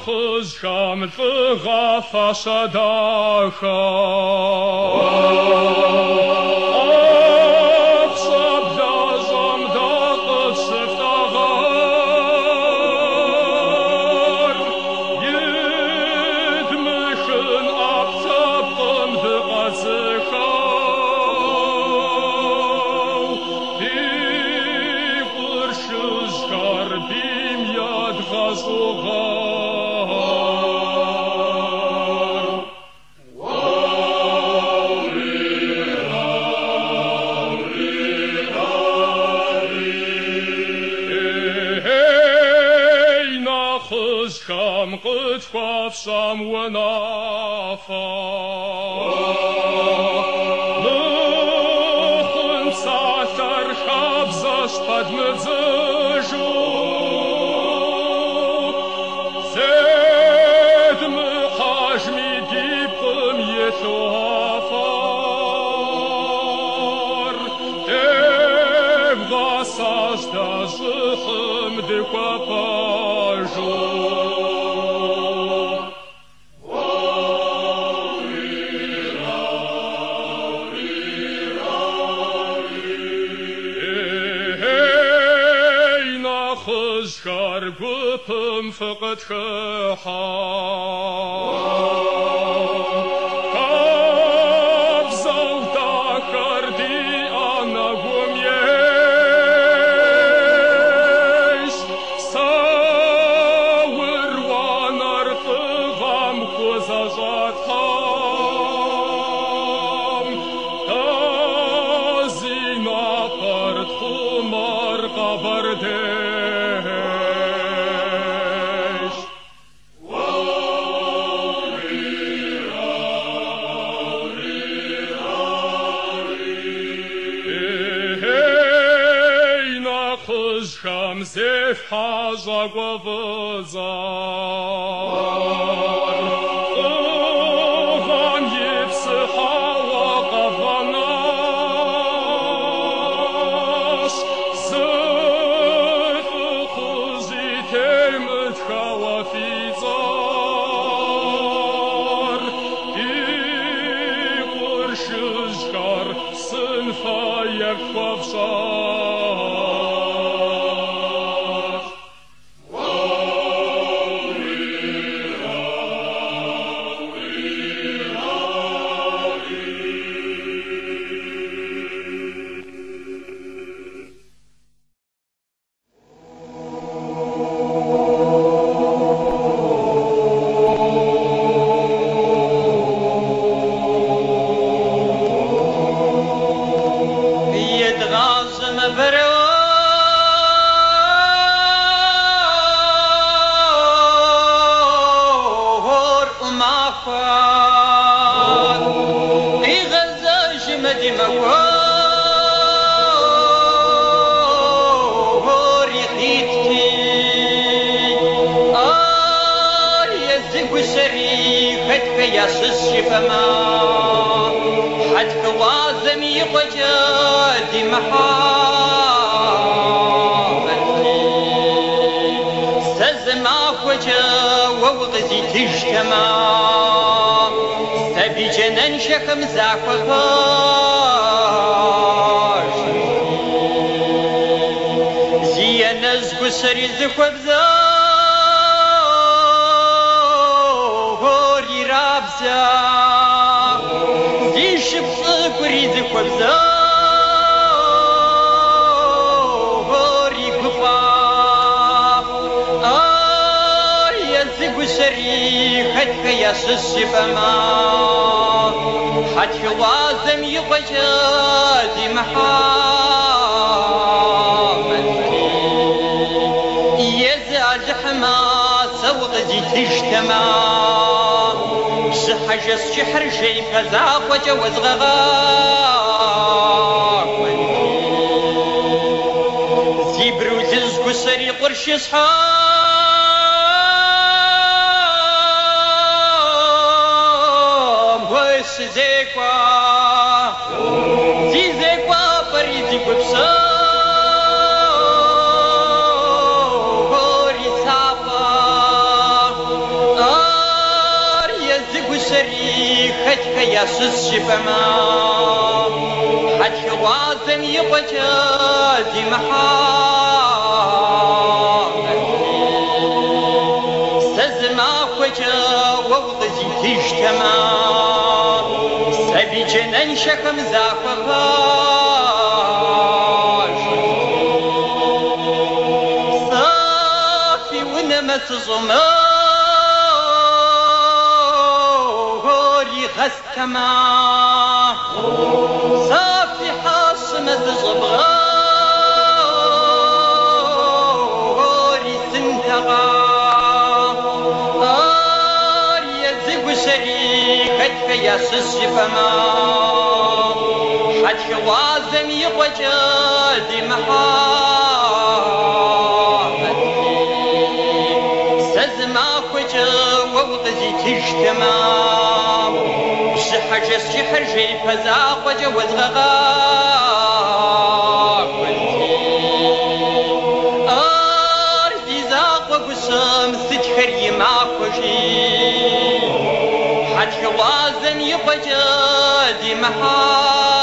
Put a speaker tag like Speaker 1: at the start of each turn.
Speaker 1: خزشم فغا فشداخا أخشب دازم داقل شفتغار يدمخن أبتبقم دغزخا بقرشزكار بيم يد غزوغار قد خافشم و نافا نخون ساتر خبزش قدم زجو زدم حجمی دیبم یتو هافار ابغا سازده زخم دکوا پاجو قربم فقط خواهم قبضو دا کردی آنا گمیش ساور وانر فغم خوزجات هم تازینا پرد خمار قبرده زف حاجا گوزار اوغان یفس حوا قفاناش زف خوزی تیمت خوافیزار ای قرششکار سنفا یک خوافشار
Speaker 2: يسس شبما حتى وازن يقجا دي محامد سزما قجا ووضزي تجتما سبي جنن شكم زاقباش صافي ونمت ظماري خستما صافي حاصمة صبغاري سنتغا يزق شريكتك يا سجفما حد حوازم يقجد محامتي سزما قجا ووضزي تجتما حجز شحر جي فزاق وجوز غاقنتي أرزي زاق وقسم ستخري ما خجي حد حوازن يقجد محامتي